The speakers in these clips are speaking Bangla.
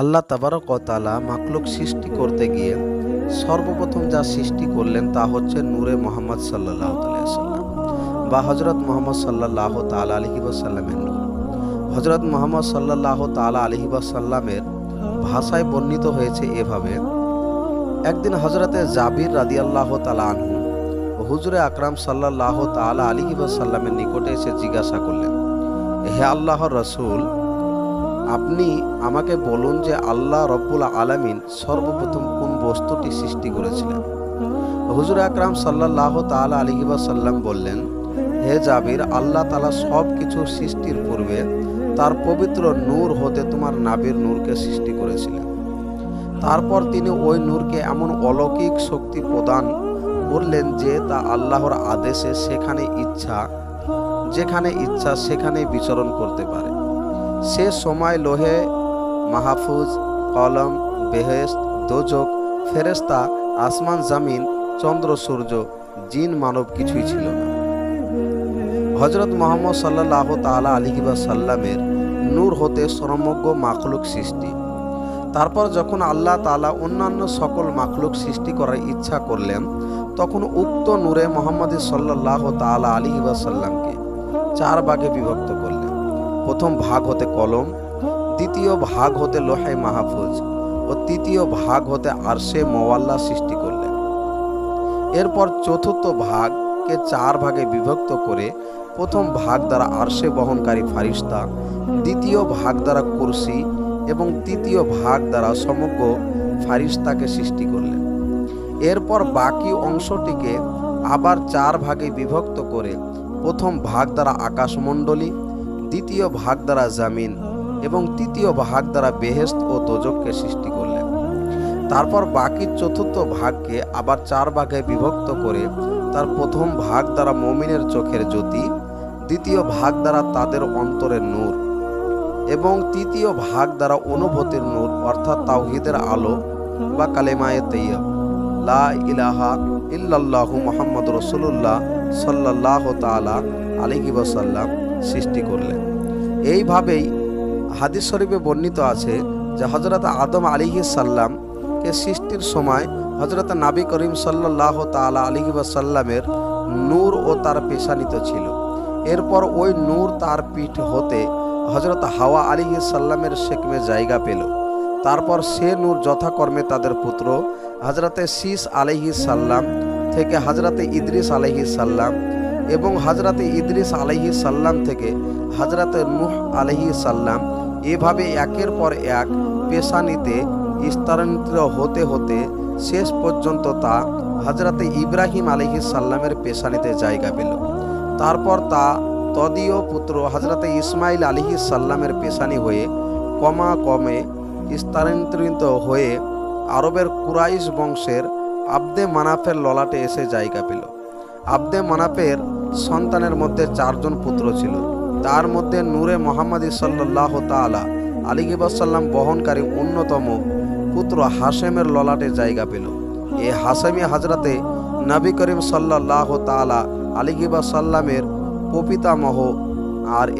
আল্লাহ তাবারক ওয়া তাআলা মাখলুক সৃষ্টি করতে গিয়ে সর্বপ্রথম যা সৃষ্টি করলেন তা হচ্ছে নূরে মুহাম্মদ সাল্লাল্লাহু আলাইহি ওয়াসাল্লাম বা হযরত মুহাম্মদ সাল্লাল্লাহু তাআলা আলাইহি ওয়াসাল্লামের নূর। হযরত মুহাম্মদ সাল্লাল্লাহু তাআলা আলাইহি ওয়াসাল্লামের ভাষায় বর্ণিত হয়েছে এভাবে: একদিন হযরতে জাবির রাদিয়াল্লাহু তাআলা আনহু হুজুরে আকরাম সাল্লাল্লাহু তাআলা আলাইহি ওয়াসাল্লামের নিকটে এসে জিজ্ঞাসা করলেন, হে আল্লাহর রাসূল, আপনি আমাকে বলুন যে আল্লাহ রব্বুল আলামিন সর্বপ্রথম কোন বস্তুটি সৃষ্টি করেছিলেন? হুজুর আকরাম সাল্লাল্লাহু তাআলা আলাইহি ওয়াসাল্লাম বললেন, হে জাবির, আল্লাহ তাআলা সব কিছু সৃষ্টির পূর্বে তার পবিত্র নূর হতে তোমার নাভির নূরকে সৃষ্টি করেছিলেন। তারপর তিনি ওই নূরকে এমন অলৌকিক শক্তি প্রদান করলেন যে তা আল্লাহর আদেশে যেখানে ইচ্ছা সেখানেই বিচরণ করতে পারে। সে সময় লোহে মাহফুজ, কলম, বেহেশত, দোজখ, ফেরেশতা, আসমান জামিন, চন্দ্র সূর্য, জিন মানব কিছুই ছিল না। হযরত মুহাম্মদ সাল্লাল্লাহু তাআলা আলাইহি ওয়াসাল্লামের নূর হতে সমগ্র মাখলুক সৃষ্টি। তারপর যখন আল্লাহ তাআলা অন্যান্য সকল মাখলুক সৃষ্টি করার ইচ্ছা করলেন, তখন উক্ত নূরে মুহাম্মদ সাল্লাল্লাহু তাআলা আলাইহি ওয়াসাল্লামকে 4 ভাগে বিভক্ত করলেন। প্রথম ভাগ হতে কলম, দ্বিতীয় ভাগ হতে লোহে মাহফুজ ও তৃতীয় ভাগ হতে আরশে মুআল্লা সৃষ্টি করলেন। এরপর চতুর্থ ভাগকে 4 ভাগে বিভক্ত করে প্রথম ভাগ দ্বারা আরশে বহনকারী ফারিস্তা, দ্বিতীয় ভাগ দ্বারা কুরসি এবং তৃতীয় ভাগ দ্বারা সমগ্র ফারিস্তাকে সৃষ্টি করলেন। এরপর বাকি অংশটিকে আবার 4 ভাগে বিভক্ত করে প্রথম ভাগ দ্বারা আকাশমণ্ডলী, দ্বিতীয় ভাগ দ্বারা জামিন এবং তৃতীয় ভাগ দ্বারা বেহেশত ও দোজখকে সৃষ্টি করলেন। তারপর বাকি চতুর্থ ভাগকে আবার 4 ভাগে বিভক্ত করে তার প্রথম ভাগ দ্বারা মুমিনের চোখের জ্যোতি, দ্বিতীয় ভাগ দ্বারা তাদের অন্তরের নূর এবং তৃতীয় ভাগ দ্বারা অনুভূতির নূর অর্থাৎ তাওহীদের আলো বা কালেমায়ে তাইয়্যিব লা ইলাহা ইল্লাল্লাহু মুহাম্মাদুর রাসূলুল্লাহ সাল্লাল্লাহু তাআলা আলাইহি ওয়াসাল্লাম সৃষ্টি করলেন। এইভাবেই হাদিস শরীফে বর্ণিত আছে যে হযরত আদম আলাইহিস সালামকে সৃষ্টির সময় হযরত নবী করিম সাল্লাল্লাহু তাআলা আলাইহি ওয়াসাল্লামের নূর ও তার পেশানিতে ছিল। এরপর ওই নূর তার পিঠ হতে হযরত হাওয়া আলাইহিস সালামের শেকমে জায়গা পেল। তারপর সে নূর যথাক্রমে তাদের পুত্র হযরতে শীস আলাইহিস সালাম থেকে হযরতে ইদ্রিস আলাইহিস সালাম এবং হযরতে ইদ্রিস আলাইহিস সালাম থেকে হযরতে নূহ আলাইহিস সালাম এভাবে একের পর এক পেশানিতে স্থানান্তরিত হতে হতে শেষ পর্যন্ত তা হযরতে ইব্রাহিম আলাইহিস সালামের পেশানিতে জায়গা পেল। তারপর তা তদীয় পুত্র হযরতে ইসমাইল আলাইহিস সালামের পেশানি হয়ে ক্রমে স্থানান্তরিত হয়ে আরবের কুরাইশ বংশের আব্দে মানাফের ললাটে এসে জায়গা পেল। আব্দে মানাফের সন্তানের মধ্যে 4 জন পুত্র ছিল। তার মধ্যে নূরে মুহাম্মদ সাল্লাল্লাহু তাআলা আলাইহি ওয়াসাল্লাম বহনকারী অন্যতম পুত্র হাশেমের ললাটে জায়গা পেল। এই হাশেমি হযরতে নবী করিম সাল্লাল্লাহু তাআলা আলাইহি ওয়াসাল্লামের পিতামহ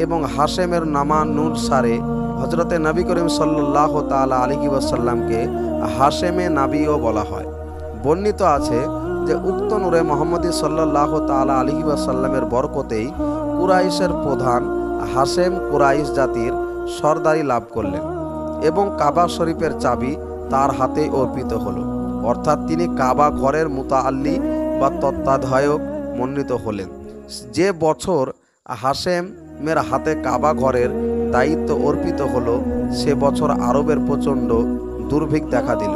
এবং হাশেমের নামানুসারে হযরতে নবী করিম সাল্লাল্লাহু তাআলা আলাইহি ওয়াসাল্লামকে হাশেমে নবীও বলা হয়। বর্ণিত আছে যে উক্ত নূরে মুহাম্মদ সাল্লাল্লাহু তাআলা আলাইহি ওয়াসাল্লামের বরকতেই কুরাইশের প্রধান হাশেম কুরাইশ জাতির সরদারি লাভ করলেন এবং কাবা শরীফের চাবি তার হাতে অর্পিত হলো, অর্থাৎ তিনি কাবা ঘরের মুতাআল্লি বা তত্ত্বাধায়ক মনোনীত হলেন। যে বছর হাশেমের হাতে কাবা ঘরের দায়িত্ব অর্পিত হলো, সে বছর আরবের প্রচণ্ড দুর্ভিক্ষ দেখা দিল।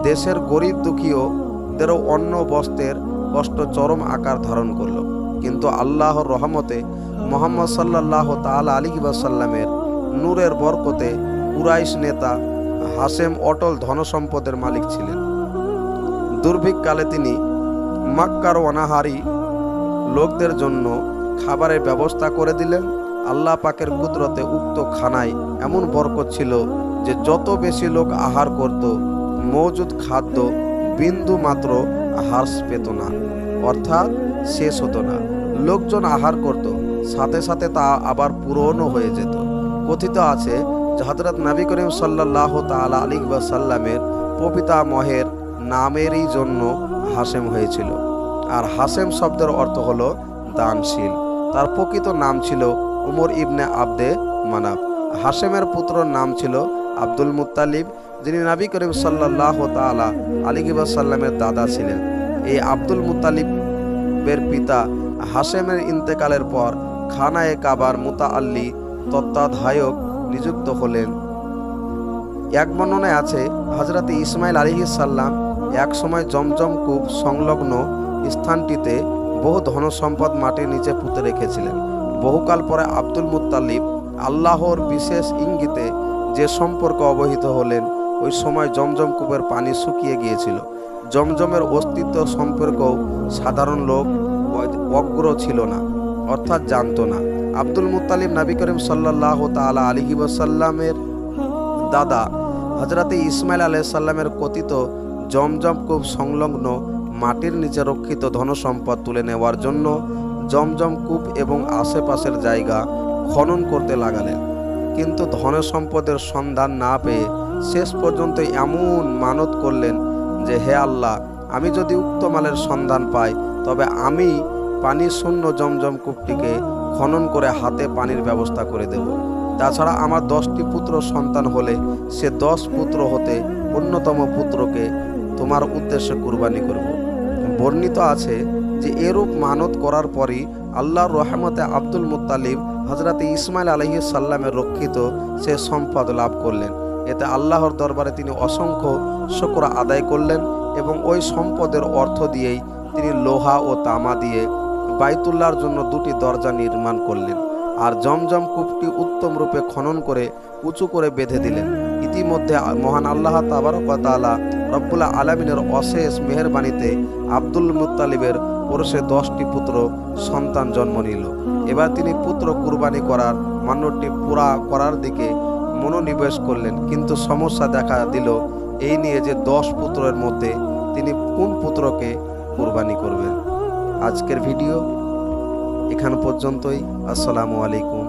দেশের গরিব দুঃখীদেরও অন্ন বস্ত্রের কষ্ট চরম আকার ধারণ করল। কিন্তু আল্লাহর রহমতে মুহাম্মদ সাল্লাল্লাহু তাআলা আলাইহি ওয়াসাল্লামের নূরের বরকতে কুরাইশ নেতা হাশেম অটল ধনসম্পদের মালিক ছিলেন। দুর্ভিক্ষকালে তিনি মক্কার অনাহারী লোকদের জন্য খাবারের ব্যবস্থা করে দিলেন। আল্লাহ পাকের কুদরতে উক্ত খানায় এমন বরকত ছিল যে যত বেশি লোক আহার করত, মওজুদ খাদ্য বিন্দু মাত্র হ্রাস পেত না, অর্থাৎ শেষ হতো না। লোকজন আহার করত, সাথে সাথে তা আবার পূরণও হয়ে যেত। কথিত আছে যে হযরত নবী করিম সাল্লাল্লাহু তাআলা আলাইহি ওয়াসাল্লামের পিতামহের নামেরই জন্য হাশেম হয়েছিল। আর হাশেম শব্দের অর্থ হলো দানশীল। তার প্রকৃত নাম ছিল উমর ইবনে আব্দে মানাফ। হাশেমের পুত্রর নাম ছিল আব্দুল মুত্তালিব, যিনি নবী করিম সাল্লাল্লাহু তাআলা আলাইহি ওয়াসাল্লামের দাদা ছিলেন। এই আব্দুল মুত্তালিবের পিতা হাশেমের ইন্তেকালের পর খানায়ে কাবার মুতাআল্লি তত্ত্বাধায়ক নিযুক্ত হলেন। এক বর্ণনায় আছে হযরত ইসমাইল আলাইহিস সালাম এক সময় জমজম কূপ সংলগ্ন স্থানটিতে বহু ধনসম্পদ মাটির নিচে পুঁতে রেখেছিলেন। বহুকাল পরে আব্দুল মুত্তালিব আল্লাহর বিশেষ ইঙ্গিতে যে সম্পর্কে অবহিত হলেন, ওই সময় জমজম কূপের পানি শুকিয়ে গিয়েছিল। জমজমের অস্তিত্ব সম্পর্কেও সাধারণ লোক অজ্ঞ ছিল না, অর্থাৎ জানতো না। আব্দুল মুত্তালিব নবী করিম সাল্লাল্লাহু তাআলা আলাইহি ওয়াসাল্লামের দাদা হযরত ইসমাইল আলাইহিস সালামের কথিত জমজম কূপ সংলগ্ন মাটির নিচে রক্ষিত ধনসম্পদ তুলে নেওয়ার জন্য জমজম কূপ এবং আশেপাশের জায়গা খনন করতে লাগালেন। কিন্তু ধনসম্পদের সন্ধান না পেয়ে শেষ পর্যন্ত এমন মানত করলেন যে, হে আল্লাহ, আমি যদি উক্ত মালের সন্ধান পাই তবে আমি পানি শূন্য জমজম কূপটিকে খনন করে হাতে পানির ব্যবস্থা করে দেব। তাছাড়া আমার 10টি পুত্র সন্তান হলে সে 10 পুত্র হতে অন্যতম পুত্রকে তোমার উদ্দেশ্যে কুরবানি করব। বর্ণিত আছে যে এরূপ মানত করার পরই আল্লাহর রহমতে আব্দুল মুত্তালিব হযরত ইসমাইল আলাইহিস সালামের রক্ষিত সে সম্পদ লাভ করলেন। এতে আল্লাহর দরবারে তিনি অসংখ্য শুকর আদায় করলেন এবং ওই সম্পদের অর্থ দিয়েই তিনি লোহা ও তামা দিয়ে বাইতুল্লাহর জন্য 2টি দরজা নির্মাণ করলেন। আর জমজম কূপটি উত্তম রূপে খনন করে উঁচু করে বেঁধে দিলেন। ইতিমধ্যে মহান আল্লাহ তাবারক ওয়া তাআলা রব্বুল আলামিনের অশেষ মেহেরবানিতে আব্দুল মুত্তালিবের পরশে 10টি পুত্র সন্তান জন্ম নিল। এবার তিনি পুত্র কুরবানি করার মান্যটি পুরা করার দিকে মনোনিবেশ করলেন, কিন্তু সমস্যা দেখা দিল এই নিয়ে যে 10 পুত্রের মধ্যে তিনি কোন পুত্রকে কুরবানি করবেন। আজকের ভিডিও এখান পর্যন্তই। আসসালামু আলাইকুম।